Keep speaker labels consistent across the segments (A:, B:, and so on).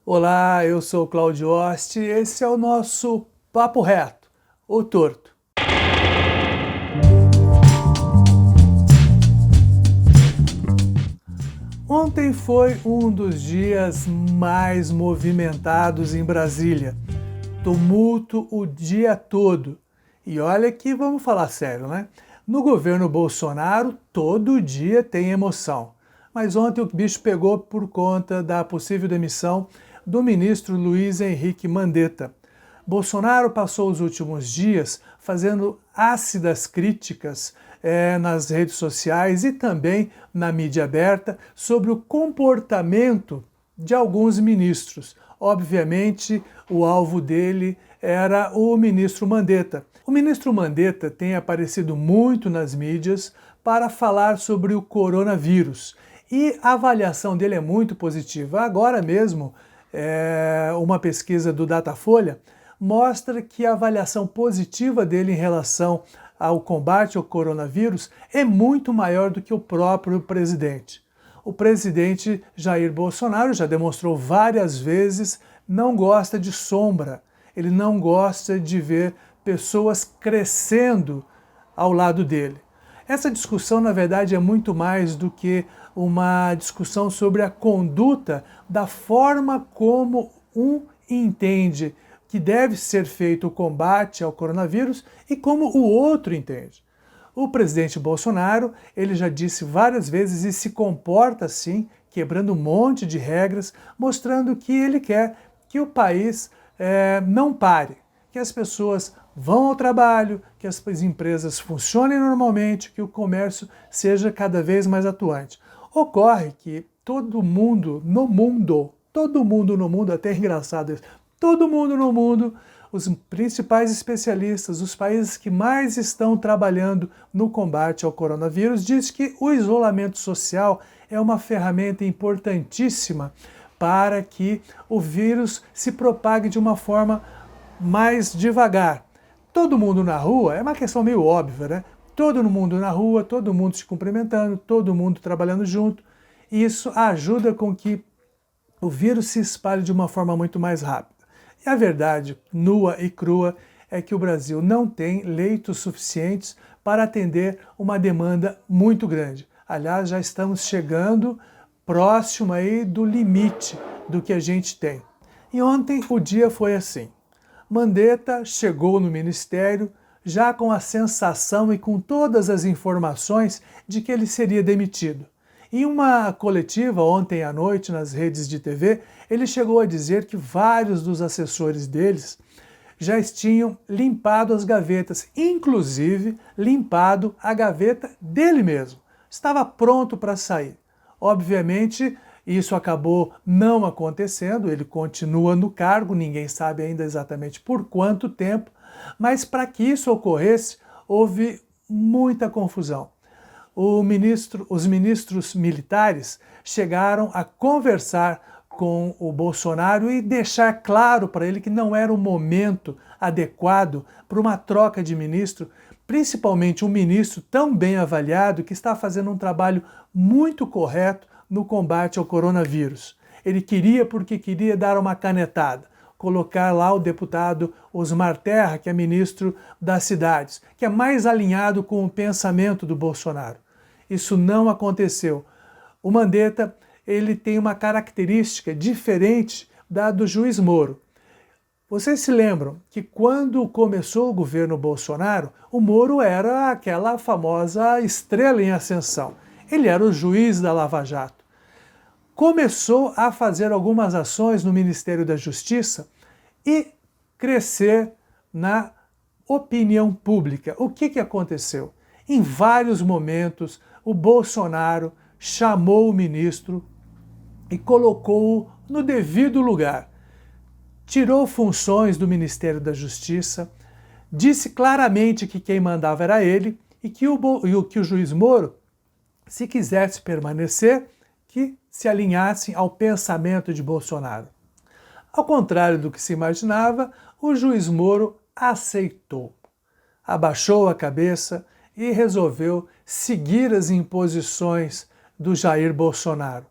A: Olá, eu sou o Cláudio Osti, esse é o nosso Papo Reto, ou Torto. Ontem foi um dos dias mais movimentados em Brasília. Tumulto o dia todo. E olha que vamos falar sério, né? No governo Bolsonaro, todo dia tem emoção. Mas ontem o bicho pegou por conta da possível demissão do ministro Luiz Henrique Mandetta. Bolsonaro passou os últimos dias fazendo ácidas críticas nas redes sociais e também na mídia aberta sobre o comportamento de alguns ministros. Obviamente, o alvo dele era o ministro Mandetta. O ministro Mandetta tem aparecido muito nas mídias para falar sobre o coronavírus e a avaliação dele é muito positiva. Agora mesmo, uma pesquisa do Datafolha mostra que a avaliação positiva dele em relação ao combate ao coronavírus é muito maior do que o próprio presidente. O presidente Jair Bolsonaro já demonstrou várias vezes não gosta de sombra, ele não gosta de ver pessoas crescendo ao lado dele. Essa discussão, na verdade, é muito mais do que uma discussão sobre a conduta da forma como um entende que deve ser feito o combate ao coronavírus e como o outro entende. O presidente Bolsonaro, ele já disse várias vezes e se comporta assim, quebrando um monte de regras, mostrando que ele quer que o país não pare, que as pessoas vão ao trabalho, que as empresas funcionem normalmente, que o comércio seja cada vez mais atuante. Ocorre que todo mundo no mundo, até é engraçado isso, todo mundo no mundo, os principais especialistas, os países que mais estão trabalhando no combate ao coronavírus, diz que o isolamento social é uma ferramenta importantíssima para que o vírus se propague de uma forma mais devagar. Todo mundo na rua, é uma questão meio óbvia, né? Todo mundo na rua, todo mundo se cumprimentando, todo mundo trabalhando junto. E isso ajuda com que o vírus se espalhe de uma forma muito mais rápida. E a verdade, nua e crua, é que o Brasil não tem leitos suficientes para atender uma demanda muito grande. Aliás, já estamos chegando próximo aí do limite do que a gente tem. E ontem o dia foi assim. Mandetta chegou no ministério já com a sensação e com todas as informações de que ele seria demitido. Em uma coletiva ontem à noite nas redes de TV, ele chegou a dizer que vários dos assessores deles já tinham limpado as gavetas, inclusive limpado a gaveta dele mesmo. Estava pronto para sair. Obviamente, isso acabou não acontecendo, ele continua no cargo, ninguém sabe ainda exatamente por quanto tempo, mas para que isso ocorresse, houve muita confusão. Os ministros militares chegaram a conversar com o Bolsonaro e deixar claro para ele que não era o momento adequado para uma troca de ministro, principalmente um ministro tão bem avaliado que está fazendo um trabalho muito correto no combate ao coronavírus. Ele queria dar uma canetada, colocar lá o deputado Osmar Terra, que é ministro das cidades, que é mais alinhado com o pensamento do Bolsonaro. Isso não aconteceu. O Mandetta, ele tem uma característica diferente da do juiz Moro. Vocês se lembram que quando começou o governo Bolsonaro, o Moro era aquela famosa estrela em ascensão. Ele era o juiz da Lava Jato. Começou a fazer algumas ações no Ministério da Justiça e crescer na opinião pública. O que aconteceu? Em vários momentos, o Bolsonaro chamou o ministro e colocou-o no devido lugar. Tirou funções do Ministério da Justiça, disse claramente que quem mandava era ele e que o juiz Moro, se quisesse permanecer, que se alinhassem ao pensamento de Bolsonaro. Ao contrário do que se imaginava, o juiz Moro aceitou, abaixou a cabeça e resolveu seguir as imposições do Jair Bolsonaro.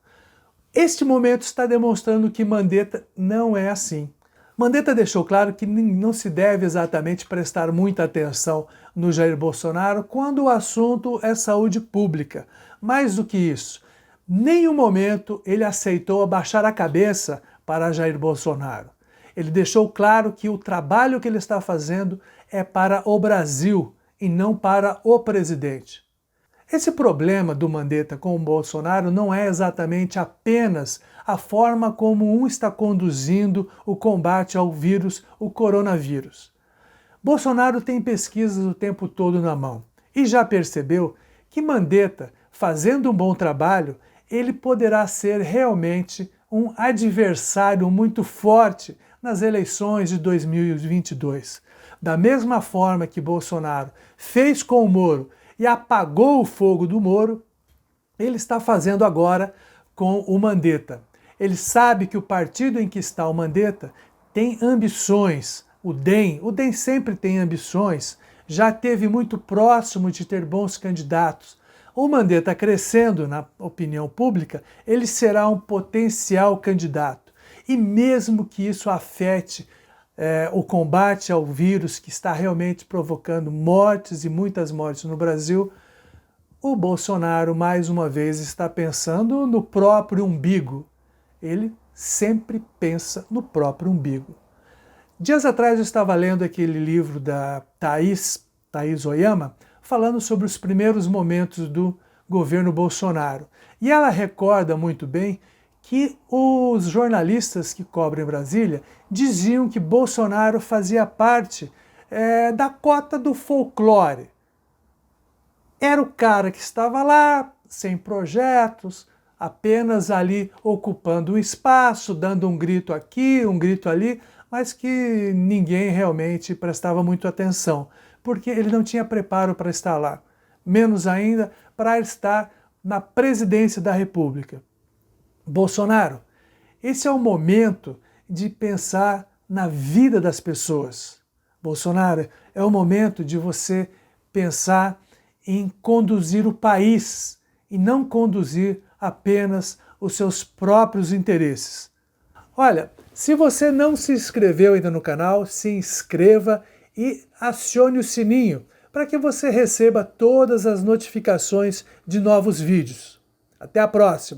A: Este momento está demonstrando que Mandetta não é assim. Mandetta deixou claro que não se deve exatamente prestar muita atenção no Jair Bolsonaro quando o assunto é saúde pública. Mais do que isso, em nenhum momento ele aceitou abaixar a cabeça para Jair Bolsonaro. Ele deixou claro que o trabalho que ele está fazendo é para o Brasil e não para o presidente. Esse problema do Mandetta com o Bolsonaro não é exatamente apenas a forma como um está conduzindo o combate ao vírus, o coronavírus. Bolsonaro tem pesquisas o tempo todo na mão e já percebeu que Mandetta, fazendo um bom trabalho, ele poderá ser realmente um adversário muito forte nas eleições de 2022. Da mesma forma que Bolsonaro fez com o Moro e apagou o fogo do Moro, ele está fazendo agora com o Mandetta. Ele sabe que o partido em que está o Mandetta tem ambições. O DEM sempre tem ambições, já esteve muito próximo de ter bons candidatos. O Mandetta crescendo na opinião pública, ele será um potencial candidato. E mesmo que isso afete o combate ao vírus que está realmente provocando mortes e muitas mortes no Brasil, o Bolsonaro, mais uma vez, está pensando no próprio umbigo. Ele sempre pensa no próprio umbigo. Dias atrás eu estava lendo aquele livro da Thaís Oyama, falando sobre os primeiros momentos do governo Bolsonaro. E ela recorda muito bem que os jornalistas que cobrem Brasília diziam que Bolsonaro fazia parte da cota do folclore. Era o cara que estava lá, sem projetos, apenas ali ocupando um espaço, dando um grito aqui, um grito ali, mas que ninguém realmente prestava muito atenção, porque ele não tinha preparo para estar lá, menos ainda para estar na presidência da República. Bolsonaro, esse é o momento de pensar na vida das pessoas. Bolsonaro, é o momento de você pensar em conduzir o país e não conduzir apenas os seus próprios interesses. Olha, se você não se inscreveu ainda no canal, se inscreva e acione o sininho para que você receba todas as notificações de novos vídeos. Até a próxima!